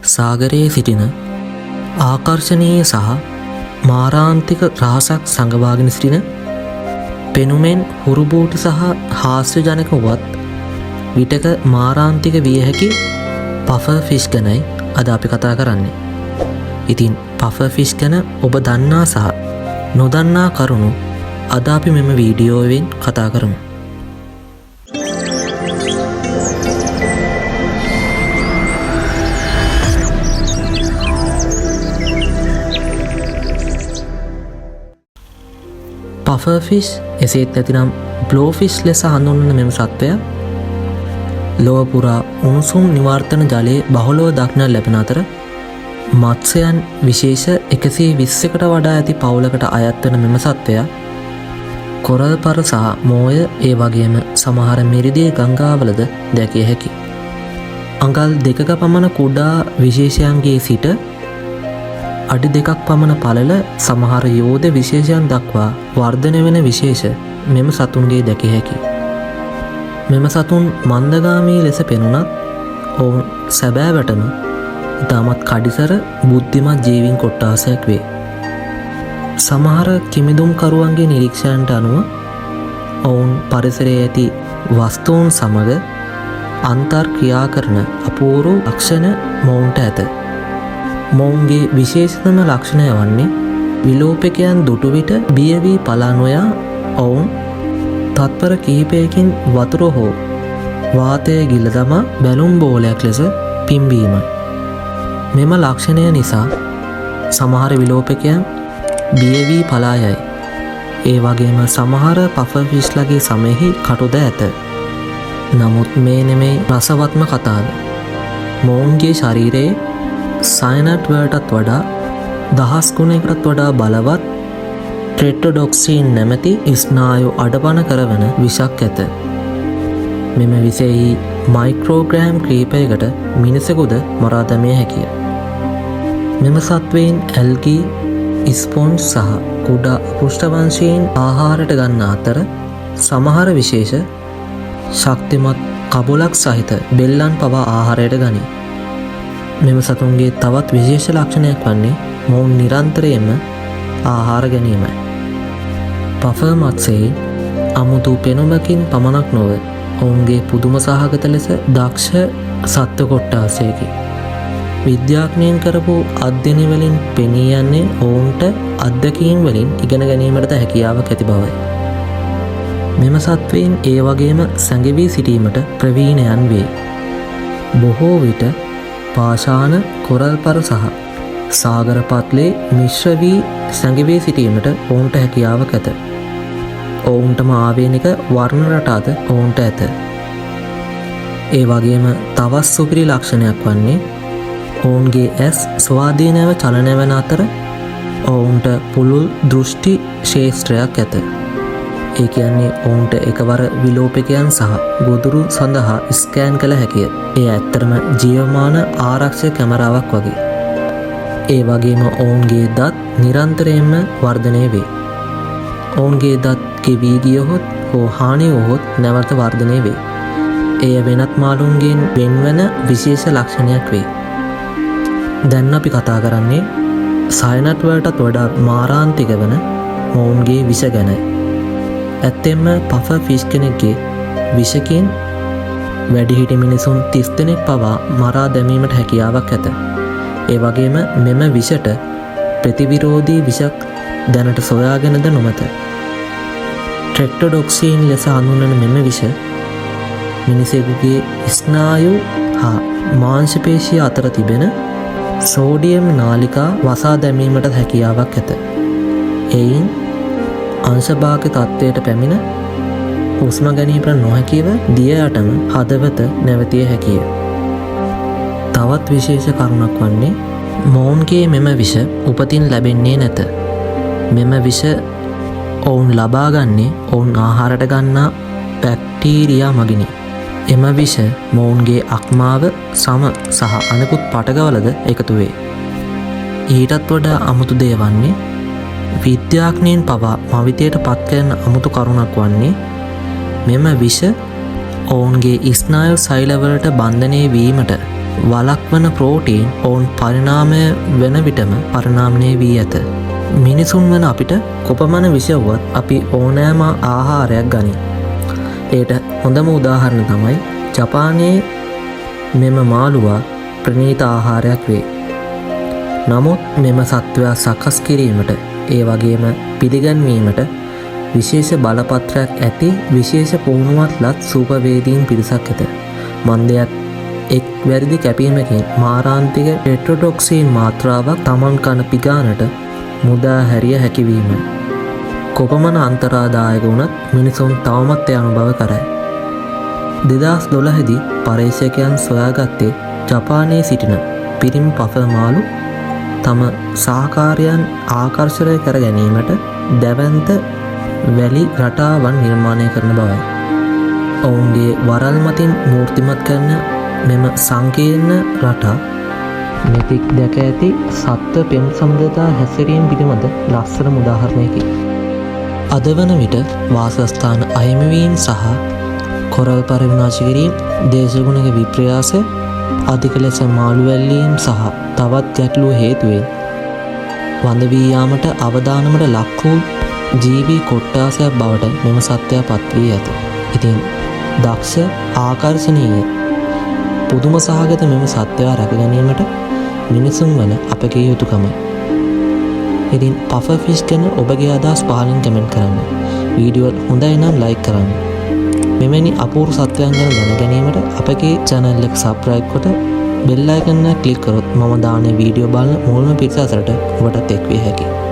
සාගරයේ සිටින ආකර්ශනීය සහ මාරාන්තික රහසක් සඟවාගෙන සිටින පෙනුමෙන් හුරුබූටි සහ හාස්‍යජනක වුවත් විටක මාරාන්තික විය හැකි පෆර් ෆිෂ් ගැනයි අද අපි කතා කරන්නේ. ඉතින් පෆර් ෆිෂ් ගැන ඔබ දන්නා සහ නොදන්නා කරුණු අද අපි මෙම වීඩියෝවෙන් කතා කරමු. පෆර් ෆිෂ් එසේත් නැතිනම් බ්ලෝ ෆිෂ් ලෙස හඳුන්වන මෙම සත්වය ලොව පුරා උණුසුම් නිවර්තන ජලයේ බහුලව දක්නට ලැබෙන අතර මත්ස්‍යයන් විශේෂ 120කට වඩා ඇති පවුලකට අයත් වන මෙම සත්වයා කොරල් පර සහ මෝය ඒ වගේම සමහර මිරිදිය ගංගාවලද දැකිය හැකි. අඟල් 2ක පමණ කුඩා විශේෂයන්ගේ සිට අඩි 2ක් පමණ පළල සමහර යෝධ විශේෂයන් දක්වා වර්ධනය වෙන විශේෂ මෙම සතුන්ගේ දැකිය හැකි. මෙම සතුන් මන්දගාමී ලෙස පෙනුනත් ඔවුන් සැබෑවටම ඉතාමත් කඩිසර බුද්ධිමත් ජීවීන් කොට්ටාසයක් වේ. සමහර කිමිදුම්කරුවන්ගේ නිරීක්ෂණයට අනුව ඔවුන් පරිසරයේ ඇති වස්තුන් සමග අන්තර් ක්‍රියා කරන අපූරු ලක්ෂණ මොවුන්ට ඇත. මොවුන්ගේ විශේෂතම ලක්ෂණය වන්නේ විලෝපකයන් දුටු විට බිය වී පලා නොයා ඔවුන් තත්පර කිහිපයකින් වතුර හෝ වාතය ගිල්ල දමා බැලුම් බෝලයක් ලෙස පිම්බීමයි. මෙම ලක්ෂණය නිසා සමහර විලෝපකයන් බිය වී පලා යයි. ඒ වගේම සමහර පෆර් ෆිෂ්ලගේ සමෙහි කටුද ඇත. නමුත් මේ නෙමෙයි රසවත්ම කතාව. මොවුන්ගේ ශරීරයේ සයනට් වලටත් වඩා 10 ගුණයකටත් වඩා බලවත් ට්‍රෙට්‍රොඩොක්සින් නැමැති ස්නායු අඩපණ කරවන විෂක් ඇත. මෙම විෂයෙහි මයික්‍රෝග්‍රෑම් කීපයකට මිනිසෙකුද මරා දැමිය හැකිය. මෙම සත්වයින් ඇල්ගී, ස්පොන්ජ් සහ කුඩා පෘෂ්ඨවංශීන් ආහාරයට ගන්න අතර සමහර විශේෂ ශක්තිමත් කබොලක් සහිත බෙල්ලන් පවා ආහාරයට ගනී. මෙම සතුන්ගේ තවත් විශේෂ ලක්ෂණයක් වන්නේ මොවුන් නිරන්තරයෙන්ම ආහාර ගැනීමයි. පෆර් මත්ස්‍යයේ අමුතු පෙනුමකින් පමණක් නොව ඔවුන්ගේ පුදුම සහගත ලෙස දක්ෂ සත්ව කොට්ටාසයකි. විද්‍යාඥයන් කරපු අධ්‍යයන වලින් පෙනී යන්නේ ඔවුන්ට අත්දැකීම් වලින් ඉගෙන ගැනීමට හැකියාවක් ඇති බවයි. මෙම සත්වයින් ඒ වගේම සැඟවී සිටීමට ප්‍රවීණයන් වේ. බොහෝ විට පාෂාණ, කොරල් පර සහ සාගර පත්ලේ මිශ්‍ර වී සැඟවී සිටීමට ඔවුන්ට හැකියාවක් ඇත. ඔවුන්ටම ආවේනික වර්ණ රටාද ඔවුන්ට ඇත. ඒ වගේම තවත් සුපිරි ලක්ෂණයක් වන්නේ ඔවුන්ගේ ඇස් ස්වාධීනව චලනය වන අතර ඔවුන්ට පුළුල් දෘෂ්ටි ශේෂ්ත්‍රයක් ඇත. ඒ කියන්නේ ඔවුන්ට එකවර විලෝපකයන් සහ ගොදුරු සඳහා ස්කෑන් කළ හැකිය. ඒ ඇත්තටම ජීවමාන ආරක්ෂක කැමරාවක් වගේ. ඒ වගේම ඔවුන්ගේ දත් නිරන්තරයෙන්ම වර්ධනය වේ. ඔවුන්ගේ දත් ගෙවී ගියහොත් හෝ හානි වුවහොත් නැවත වර්ධනය වේ. එය වෙනත් මාළුන්ගෙන් වෙන්වන විශේෂ ලක්ෂණයක් වේ. දැන් අපි කතා කරන්නේ සයනට් වලටත් වඩා මාරාන්තික වන මොවුන්ගේ විෂ ගැනයි. ඇත්තෙන්ම පෆර් ෆිෂ් කෙනෙක්ගේ විෂකින් වැඩිහිටි මිනිසුන් 30 දෙනෙක් පවා මරා දැමීමට හැකියාවක් ඇත. ඒ වගේම මෙම විෂට ප්‍රතිවිරෝධී විෂක් දැනට සොයාගෙනද නොමැත. ට්‍රෙට්‍රොඩොක්සින් ලෙස හඳුන්වන මෙම විෂ මිනිසෙකුගේ ස්නායු හා මාංශ පේශිය අතර තිබෙන සෝඩියම් නාලිකා වසා දැමීමට හැකියාවක් ඇත. එයින් අංශභාග තත්ත්වයට පැමිණ හුස්ම ගැනීමට නොහැකිව දිය යටම හදවත නැවතිය හැකිය. තවත් විශේෂ කරුණක් වන්නේ මොවුන්ගේ මෙම විෂ උපතින් ලැබෙන්නේ නැත. මෙම විෂ ඔවුන් ලබාගන්නේ ඔවුන් ආහාරයට ගන්නා බැක්ටීරියා මගිනි. එම විෂ මොවුන්ගේ අක්මාව, සම සහ අනෙකුත් පටගවලද එකතු වේ. ඊටත් වඩා අමුතු දේ වන්නේ විද්‍යාඥයන් පවා මවිතයට පත් කරන අමුතු කරුණක් වන්නේ මෙම විෂ ඔවුන්ගේ ස්නායු සෛලවලට බන්ධනය වීමට වළක්වන ප්‍රෝටීන් ඔවුන් පරිණාමය වෙන විටම පරිණාමණය වී ඇත. මිනිසුන් වන අපිට කොපමණ විෂවුවත් අපි ඕනෑම ආහාරයක් ගනි. ඒට හොඳම උදාහරණ තමයි ජපානයේ මෙම මාළුවා ප්‍රණීත ආහාරයක් වේ. නමුත් මෙම සත්වයා සකස් කිරීමට ඒ වගේම පිළිගැන්වීමට විශේෂ බලපත්‍රයක් ඇති විශේෂ පුහුණුවක් ලත් සූපවේදීන් පිරිසක් ඇත. මන්දයත් එක් වැරදි කැපීමකින් මාරාන්තික ටෙට්‍රොඩොක්සින් මාත්‍රාවක් තමන් කන පිගානට මුදා හැරිය හැකිවීම. කොපමණ අන්තරාදායක වුණත් මිනිසුන් තවමත් එය අනුභව කරයි. 2012 දී පර්යේෂකයන් සොයාගත්තේ ජපානයේ සිටින පිරිමි පෆර් මාළු තම සහකාරයන් ආකර්ෂණය කර ගැනීමට දැවැන්ත වැලි රටාවන් නිර්මාණය කරන බවයි. ඔවුන්ගේ වරල් මතින් මූර්තිමත් කරන මෙම සංකීර්ණ රටා මෙතෙක් දැක ඇති සත්ව පෙම් සම්බන්ධතා හැසිරීම පිළිබඳ ලස්සන උදාහරණයකි. අද වන විට වාසස්ථාන අහිමිවීම සහ කොරල් පරිවිනාශ කිරීම, දේශගුණික විප්‍රයාස, අධික ලෙස මාළු වැල්ලීම් සහ තවත් ගැටලු හේතුවෙන් වඳ වී යාමට අවදානමට ලක් වූ ජීවී කොට්ටාසයක් බවට මෙම සත්වයා පත් වී ඇත. ඉතින් දක්ෂ ආකර්ශනීය පුදුම සහගත මෙම සත්වයා රැක ගැනීමට මිනිසුන් වන අපගේ යුතුකමයි. ඉතින් පෆර් ෆිෂ් ගැන ඔබගේ අදහස් පහලින් කමෙන්ට් කරන්න. වීඩියෝ හොඳයි නම් ලයික් කරන්න. මෙවැනි අපූර්ව සත්වයන් ගැන දැන ගැනීමට අපගේ channel එක subscribe කොට bell icon එක click කරොත් මම දාන වීඩියෝ බලන මුල්ම පිටස අතරට ඔබට එක් විය හැකියි.